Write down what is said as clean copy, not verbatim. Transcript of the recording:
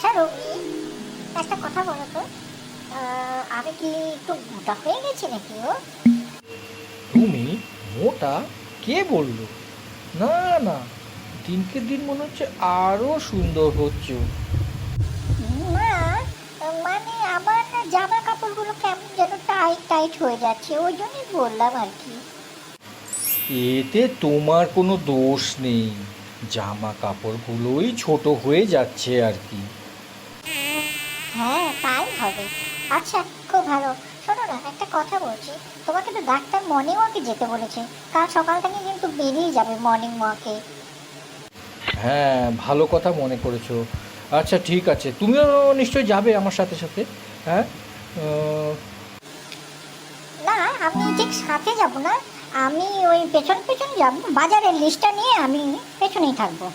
আচ্ছা রবি, একটা কথা বলো তো, আমি কি একটু মোটা হয়ে গেছি নাকি ও? তুমি মোটা? কে বললো? না, না, দিনকে দিন মনে হচ্ছে আরো সুন্দর হচ্ছ। না, মানে আমার না জামা কাপড়গুলো কেমন যেন টাইট টাইট হয়ে যাচ্ছে, ওই জন্যই বললাম আর কি। এতে তোমার কোনো দোষ নেই, জামা কাপড়গুলোই ছোট হয়ে যাচ্ছে আর কি। হ্যাঁ, তাই হবে। আচ্ছা, খুব ভালো। শোনো না, একটা কথা বলছি, তোমাকে তো ডাক্তার মর্নিং ওয়াকে যেতে বলেছে। কাল সকাল থেকে কিন্তু বেরিয়ে যাবে মর্নিং ওয়াকে। হ্যাঁ, ভালো কথা মনে করেছো। আচ্ছা ঠিক আছে, তুমিও নিশ্চয়ই যাবে আমার সাথে সাথে। হ্যাঁ, আহ, না, আমি ঠিক সাথে যাব না, আমি ওই পেছন পেছন যাব, বাজারের লিস্টটা নিয়ে আমি পেছনেই থাকবো।